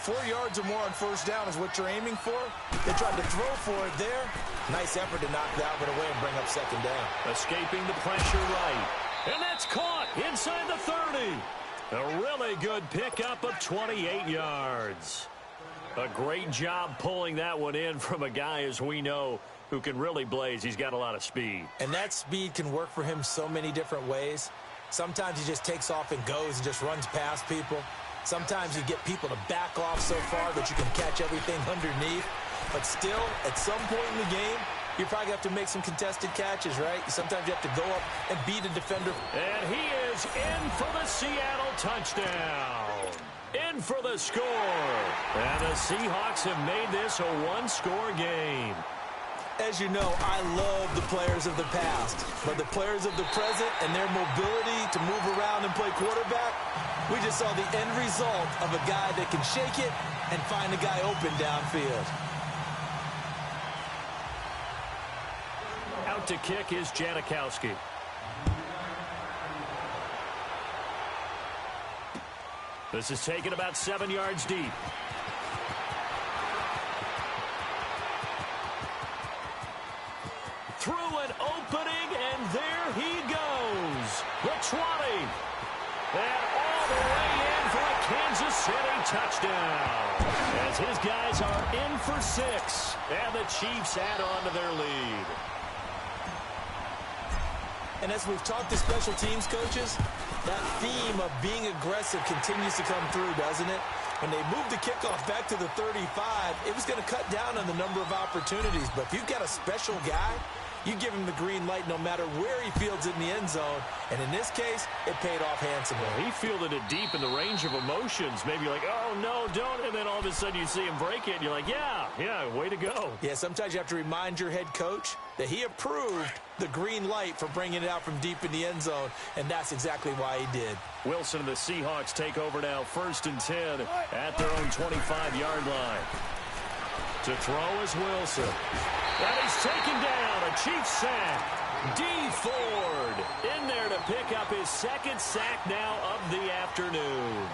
4 yards or more on first down is what you're aiming for. They tried to throw for it there. Nice effort to knock that one away and bring up second down. Escaping the pressure right. And that's caught inside the 30. A really good pickup of 28 yards. A great job pulling that one in from a guy, as we know, who can really blaze. He's got a lot of speed. And that speed can work for him so many different ways. Sometimes he just takes off and goes and just runs past people. Sometimes you get people to back off so far that you can catch everything underneath. But still, at some point in the game, you probably have to make some contested catches, right? Sometimes you have to go up and beat a defender. And he is in for the Seattle touchdown. In for the score. And the Seahawks have made this a one-score game. As you know, I love the players of the past. But the players of the present and their mobility to move around and play quarterback, we just saw the end result of a guy that can shake it and find a guy open downfield. Out to kick is Janikowski. This is taken about 7 yards deep. Through an opening, and there he goes. The 20. And all the way in for a Kansas City touchdown. As his guys are in for 6. And the Chiefs add on to their lead. And as we've talked to special teams coaches, that theme of being aggressive continues to come through, doesn't it? When they moved the kickoff back to the 35, it was going to cut down on the number of opportunities. But if you've got a special guy, you give him the green light no matter where he fields it in the end zone. And in this case, it paid off handsomely. He fielded it deep in the range of emotions. Maybe like, oh, no, don't. And then all of a sudden you see him break it. And you're like, yeah, way to go. Yeah, sometimes you have to remind your head coach that he approved the green light for bringing it out from deep in the end zone. And that's exactly why he did. Wilson and the Seahawks take over now. 1st and 10 at their own 25-yard line. To throw is Wilson. And he's taken down. A Chiefs sack. D. Ford in there to pick up his 2nd sack now of the afternoon.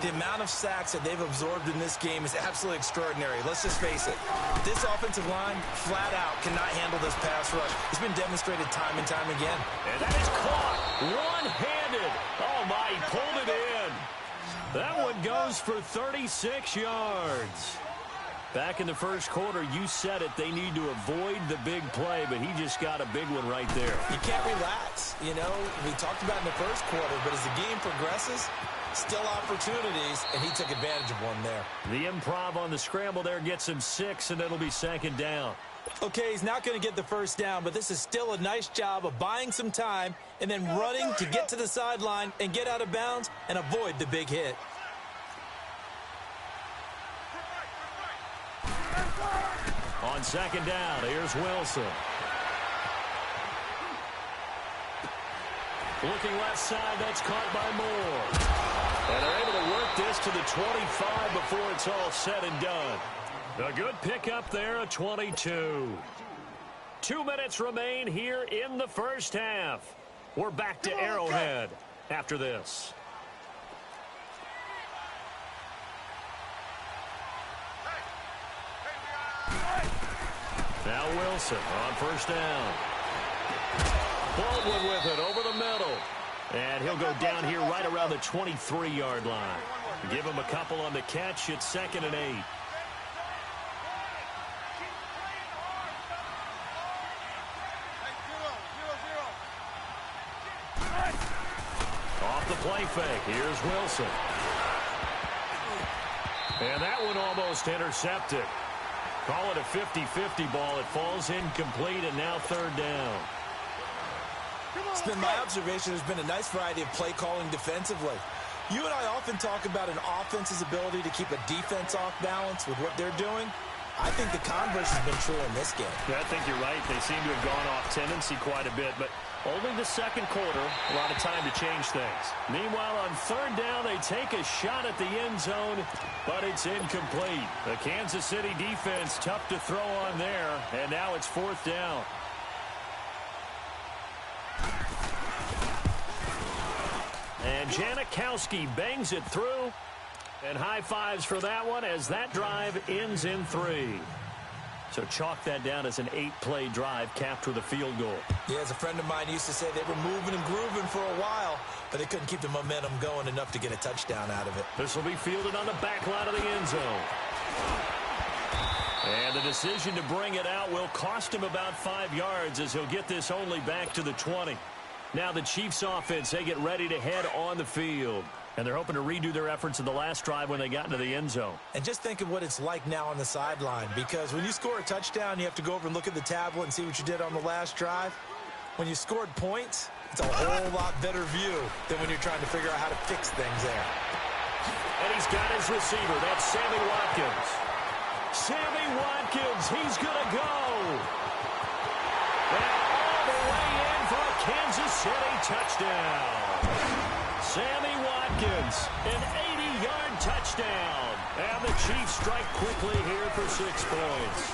The amount of sacks that they've absorbed in this game is absolutely extraordinary. Let's just face it. This offensive line, flat out, cannot handle this pass rush. It's been demonstrated time and time again. And that is caught one-handed. Oh, my, he pulled it in. That one goes for 36 yards. Back in the first quarter, you said it, they need to avoid the big play, but he just got a big one right there. You can't relax. You know, we talked about in the first quarter, but as the game progresses, still opportunities, and he took advantage of one there. The improv on the scramble there gets him 6, and it'll be 2nd down. Okay, he's not going to get the first down, but this is still a nice job of buying some time and then running to get to the sideline and get out of bounds and avoid the big hit. On 2nd down, here's Wilson. Looking left side, that's caught by Moore. And they're able to work this to the 25 before it's all said and done. A good pickup there, a 22. 2 minutes remain here in the first half. We're back to Arrowhead after this. Now Wilson on 1st down. Baldwin with it over the middle. And he'll go down here right around the 23-yard line. Give him a couple on the catch. It's 2nd and 8. Off the play fake. Here's Wilson. And that one almost intercepted. Call it a 50-50 ball. It falls incomplete, and now 3rd down. It's been my observation there's been a nice variety of play calling defensively. You and I often talk about an offense's ability to keep a defense off balance with what they're doing. I think the converse has been true in this game. Yeah, I think you're right. They seem to have gone off tendency quite a bit, but only the second quarter, a lot of time to change things. Meanwhile, on third down, they take a shot at the end zone, but it's incomplete. The Kansas City defense tough to throw on there, and now it's fourth down. And Janikowski bangs it through. And high fives for that one as that drive ends in 3. So chalk that down as an 8-play drive capped with a field goal. Yeah, as a friend of mine used to say, they were moving and grooving for a while, but they couldn't keep the momentum going enough to get a touchdown out of it. This will be fielded on the back line of the end zone. And the decision to bring it out will cost him about 5 yards as he'll get this only back to the 20. Now the Chiefs offense, they get ready to head on the field. And they're hoping to redo their efforts in the last drive when they got into the end zone. And just think of what it's like now on the sideline, because when you score a touchdown, you have to go over and look at the tablet and see what you did on the last drive. When you scored points, it's a whole lot better view than when you're trying to figure out how to fix things there. And he's got his receiver. That's Sammy Watkins. Sammy Watkins, he's going to go. And all the way in for a Kansas City touchdown. Sammy Watkins, an 80-yard touchdown. And the Chiefs strike quickly here for 6 points.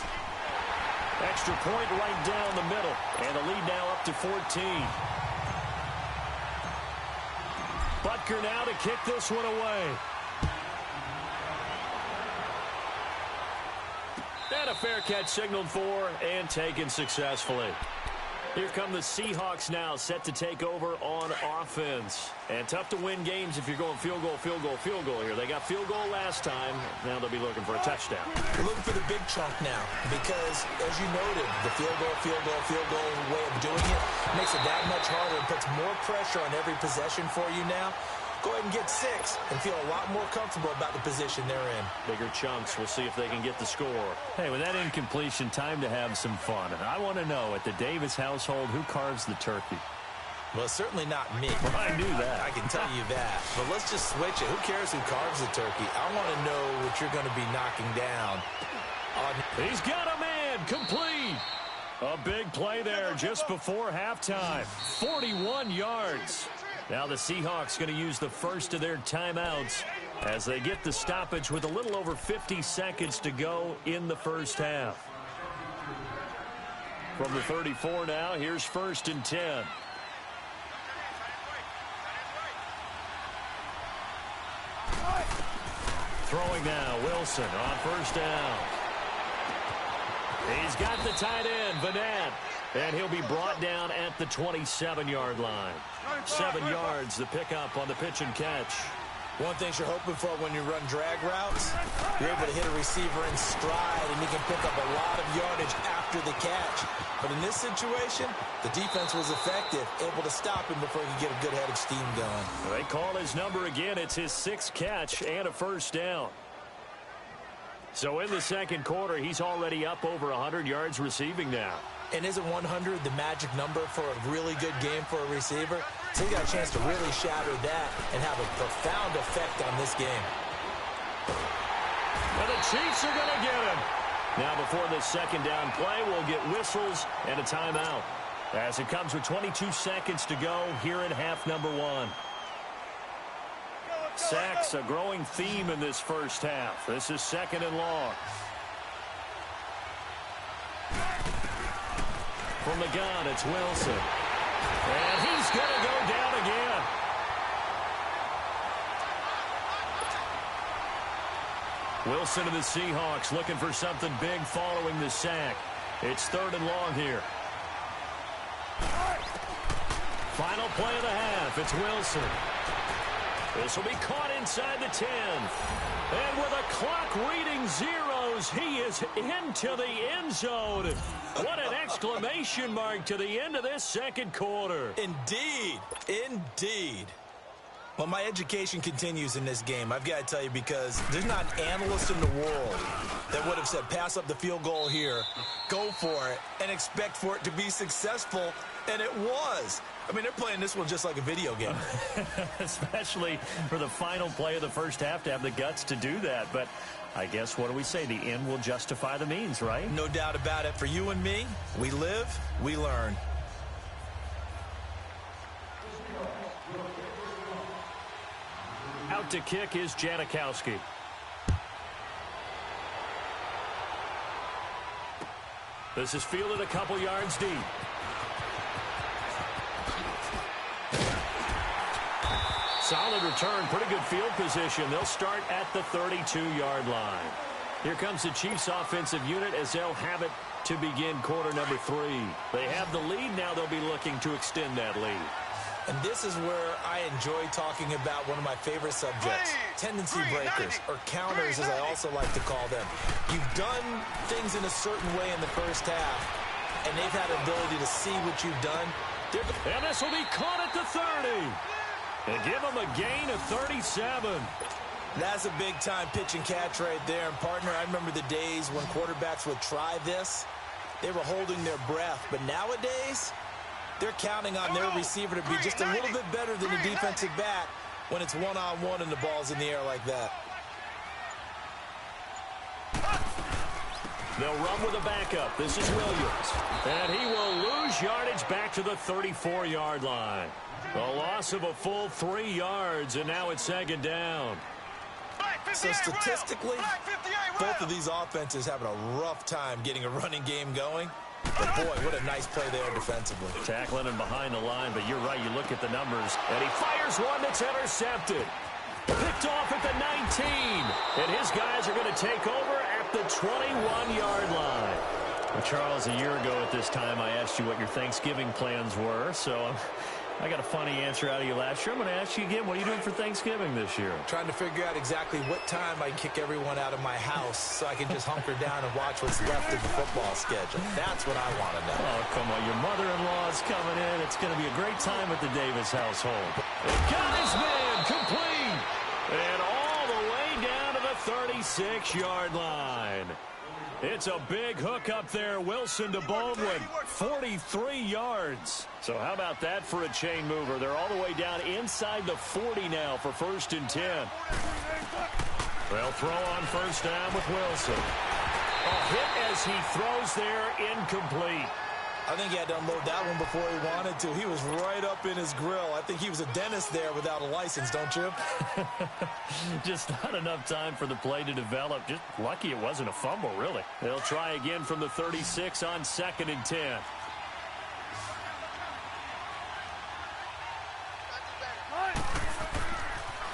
Extra point right down the middle. And the lead now up to 14. Butker now to kick this one away. And a fair catch signaled for and taken successfully. Here come the Seahawks now, set to take over on offense. And tough to win games if you're going field goal, field goal, field goal here. They got field goal last time. Now they'll be looking for a touchdown. They're looking for the big chunk now because, as you noted, the field goal way of doing it makes it that much harder and puts more pressure on every possession for you now. Go ahead and get 6 and feel a lot more comfortable about the position they're in. Bigger chunks. We'll see if they can get the score. Hey, with that incompletion, time to have some fun. And I want to know, at the Davis household, who carves the turkey? Well, certainly not me. Well, I knew that. I can tell you that. But let's just switch it. Who cares who carves the turkey? I want to know what you're going to be knocking down. He's got a man. Complete. A big play there just before halftime. 41 yards. Now the Seahawks going to use the first of their timeouts as they get the stoppage with a little over 50 seconds to go in the first half. From the 34 now, here's 1st and 10. Throwing now, Wilson on 1st down. He's got the tight end, Vanette. And he'll be brought down at the 27-yard line. 7 yards, the pickup on the pitch and catch. One thing you're hoping for when you run drag routes, you're able to hit a receiver in stride, and he can pick up a lot of yardage after the catch. But in this situation, the defense was effective, able to stop him before he could get a good head of steam going. They call his number again. It's his 6th catch and a 1st down. So in the second quarter, he's already up over 100 yards receiving now. And isn't 100 the magic number for a really good game for a receiver? So he got a chance to really shatter that and have a profound effect on this game. And the Chiefs are going to get him. Now before this second down play, we'll get whistles and a timeout. As it comes with 22 seconds to go here in half number 1. Sacks, a growing theme in this first half. This is 2nd and long. From the gun, it's Wilson. And he's going to go down again. Wilson and the Seahawks looking for something big following the sack. It's 3rd and long here. Final play of the half. It's Wilson. This will be caught inside the 10. And with a clock reading zeros, he is into the end zone. What an exclamation mark to the end of this second quarter. Indeed. Indeed. Well, my education continues in this game, I've got to tell you, because there's not an analyst in the world that would have said pass up the field goal here, go for it, and expect for it to be successful, and it was. I mean, they're playing this one just like a video game. Especially for the final play of the first half to have the guts to do that. But I guess, what do we say? The end will justify the means, right? No doubt about it. For you and me, we live, we learn. Out to kick is Janikowski. This is fielded a couple yards deep. Solid return, pretty good field position. They'll start at the 32-yard line. Here comes the Chiefs offensive unit as they'll have it to begin quarter number 3. They have the lead. Now they'll be looking to extend that lead. And this is where I enjoy talking about one of my favorite subjects, tendency breakers, or counters as I also like to call them. You've done things in a certain way in the first half, and they've had the ability to see what you've done. And this will be caught at the 30. And give them a gain of 37. That's a big-time pitch and catch right there. And, partner, I remember the days when quarterbacks would try this. They were holding their breath. But nowadays, they're counting on their receiver to be just a little bit better than the defensive back when it's one-on-one and the ball's in the air like that. They'll run with a backup. This is Williams. And he will lose yardage back to the 34-yard line. A loss of a full 3 yards, and now it's second down. So statistically, both of these offenses having a rough time getting a running game going. But, boy, what a nice play there defensively. Tackling and behind the line, but you're right. You look at the numbers, and he fires one that's intercepted. Picked off at the 19, and his guys are going to take over at the 21-yard line. Well, Charles, a year ago at this time, I asked you what your Thanksgiving plans were, so I got a funny answer out of you last year. I'm going to ask you again, what are you doing for Thanksgiving this year? Trying to figure out exactly what time I kick everyone out of my house so I can just hunker down and watch what's left of the football schedule. That's what I want to know. Oh, come on. Your mother-in-law is coming in. It's going to be a great time at the Davis household. And got his man complete. And all the way down to the 36-yard line. It's a big hook up there. Wilson to Baldwin. 43 yards. So how about that for a chain mover? They're all the way down inside the 40 now for 1st and 10. They'll throw on first down with Wilson. A hit as he throws there, incomplete. I think he had to unload that one before he wanted to. He was right up in his grill. I think he was a dentist there without a license, don't you? Just not enough time for the play to develop. Just lucky it wasn't a fumble, really. They'll try again from the 36 on 2nd and 10.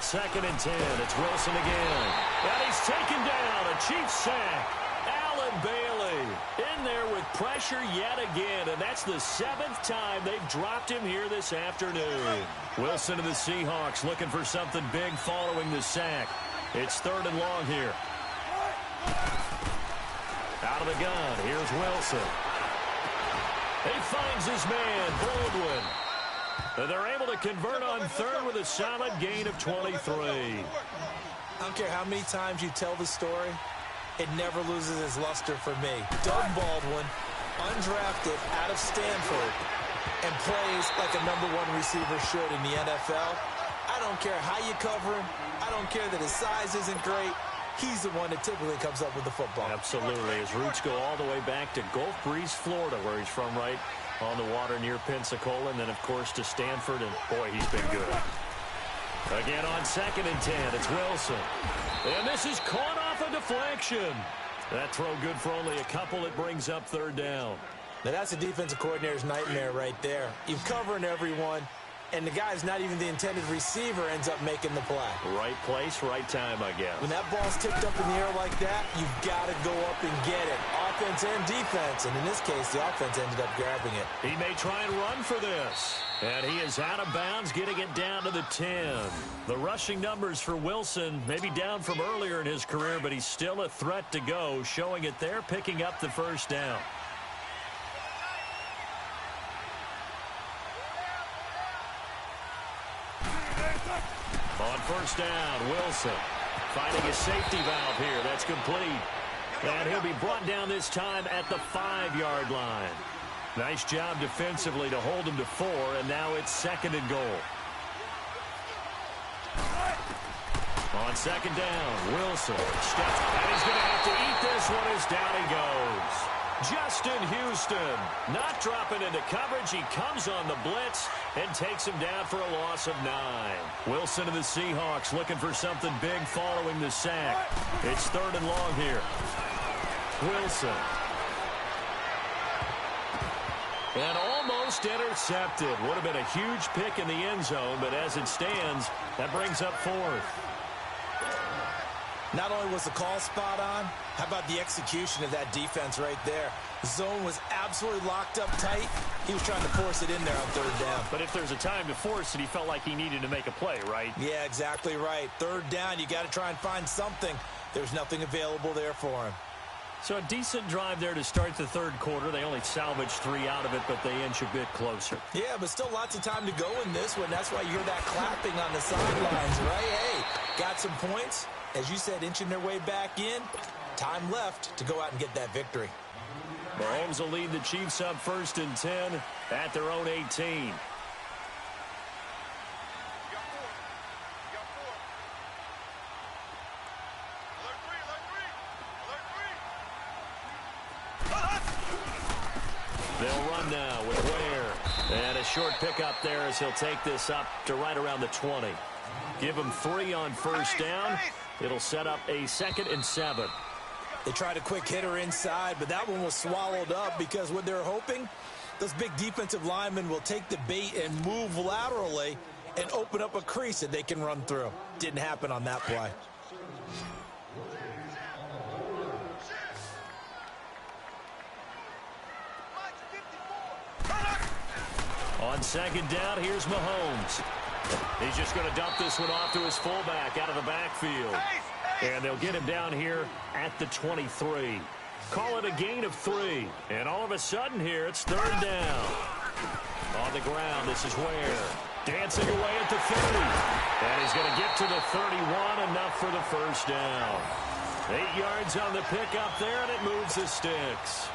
Second and 10. It's Wilson again. And he's taken down. A Chiefs sack. Allen Bailey in there with pressure yet again. And that's the 7th time they've dropped him here this afternoon. Wilson and the Seahawks looking for something big following the sack. It's 3rd and long here. Out of the gun. Here's Wilson. He finds his man, Baldwin. And they're able to convert on 3rd with a solid gain of 23. I don't care how many times you tell the story, it never loses its luster for me. Doug Baldwin, undrafted out of Stanford, and plays like a #1 receiver should in the NFL. I don't care how you cover him. I don't care that his size isn't great. He's the one that typically comes up with the football. Absolutely. His roots go all the way back to Gulf Breeze, Florida, where he's from, right on the water near Pensacola, and then, of course, to Stanford, and, boy, he's been good. Again on 2nd and 10, it's Wilson. And this is caught off a deflection. That throw good for only a couple. It brings up 3rd down. Now, that's a defensive coordinator's nightmare right there. You're covering everyone, and the guy's not even the intended receiver ends up making the play. Right place, right time, I guess. When that ball's tipped up in the air like that, you've got to go up and get it. Offense and defense, and in this case, the offense ended up grabbing it. He may try and run for this. And he is out of bounds, getting it down to the 10. The rushing numbers for Wilson may be down from earlier in his career, but he's still a threat to go, showing it there, picking up the 1st down. first down. Wilson finding a safety valve here. That's complete. And he'll be brought down this time at the 5-yard line. Nice job defensively to hold him to 4, and now it's 2nd and goal. On 2nd down, Wilson steps, and he's going to have to eat this one as down he goes. Justin Houston not dropping into coverage. He comes on the blitz and takes him down for a loss of 9. Wilson and the Seahawks looking for something big following the sack. It's 3rd and long here. Wilson. And almost intercepted. Would have been a huge pick in the end zone, but as it stands, that brings up 4th. Not only was the call spot on, how about the execution of that defense right there? The zone was absolutely locked up tight. He was trying to force it in there on 3rd down. But if there's a time to force it, he felt like he needed to make a play, right? Yeah, exactly right. 3rd down, you got to try and find something. There's nothing available there for him. So a decent drive there to start the 3rd quarter. They only salvaged 3 out of it, but they inch a bit closer. Yeah, but still lots of time to go in this one. That's why you hear that clapping on the sidelines, right? Hey, got some points. As you said, inching their way back in. Time left to go out and get that victory. Mahomes will lead the Chiefs up 1st and 10 at their own 18. They'll run now with Ware. And a short pickup there as he'll take this up to right around the 20. Give him 3 on 1st down. It'll set up a 2nd and 7. They tried a quick hitter inside, but that one was swallowed up because what they're hoping, those big defensive linemen will take the bait and move laterally and open up a crease that they can run through. Didn't happen on that play. On 2nd down, here's Mahomes. He's just going to dump this one off to his fullback out of the backfield. And they'll get him down here at the 23. Call it a gain of 3. And all of a sudden here, it's 3rd down. On the ground, this is Ware. Dancing away at the 30. And he's going to get to the 31, enough for the 1st down. 8 yards on the pickup there, and it moves the sticks.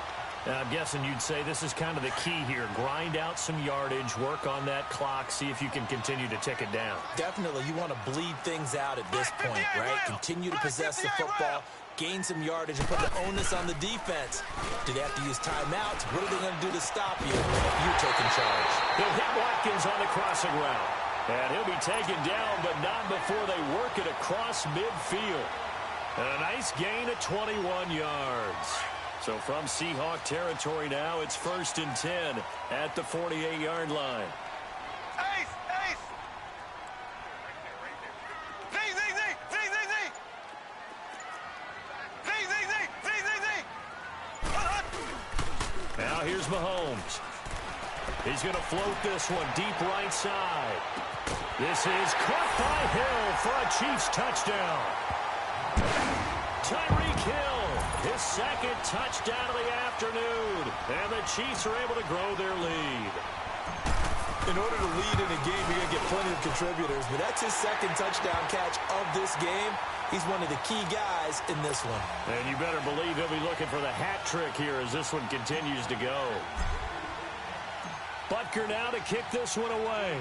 I'm guessing you'd say this is kind of the key here. Grind out some yardage, work on that clock, see if you can continue to tick it down. Definitely. You want to bleed things out at this point, right? Continue to possess the football, gain some yardage, and put the onus on the defense. Do they have to use timeouts? What are they going to do to stop you? You're taking charge. He'll hit Watkins on the crossing route. And he'll be taken down, but not before they work it across midfield. And a nice gain of 21 yards. So from Seahawk territory now, it's 1st and 10 at the 48-yard line. Ace! Ace! Z! Z! Z! Z! Z! Z! Z! Z! Z! Z! Z! Now here's Mahomes. He's going to float this one deep right side. This is caught by Hill for a Chiefs touchdown. Tyreek Hill, his 2nd touchdown of the afternoon. And the Chiefs are able to grow their lead. In order to lead in a game, you're going to get plenty of contributors, but that's his 2nd touchdown catch of this game. He's one of the key guys in this one. And you better believe he'll be looking for the hat trick here as this one continues to go. Butker now to kick this one away.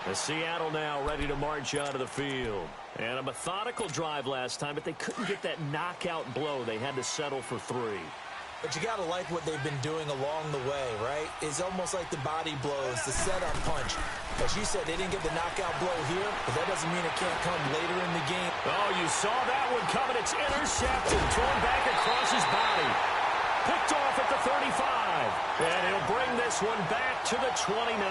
The Seattle now ready to march onto the field. And a methodical drive last time, but they couldn't get that knockout blow. They had to settle for 3. But you got to like what they've been doing along the way, right? It's almost like the body blows, the setup punch. As you said, they didn't get the knockout blow here, but that doesn't mean it can't come later in the game. Oh, you saw that one coming. It's intercepted, thrown back across his body. Picked off at the 35. And he'll bring this one back to the 29.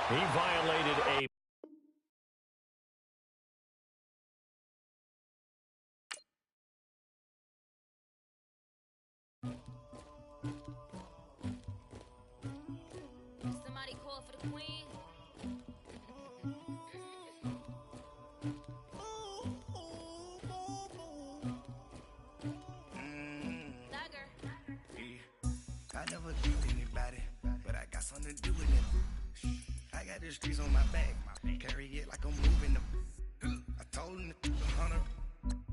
He violated a... Somebody call for the queen. Dagger. 100 streets on my back. Carry it like I'm moving them. I told him to 100,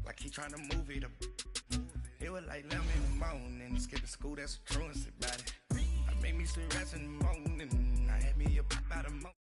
like he trying to move it up. It was like 11 in the morning, skipping school, that's a truancy about it. I made me some rest in the morning, I had me up about a month.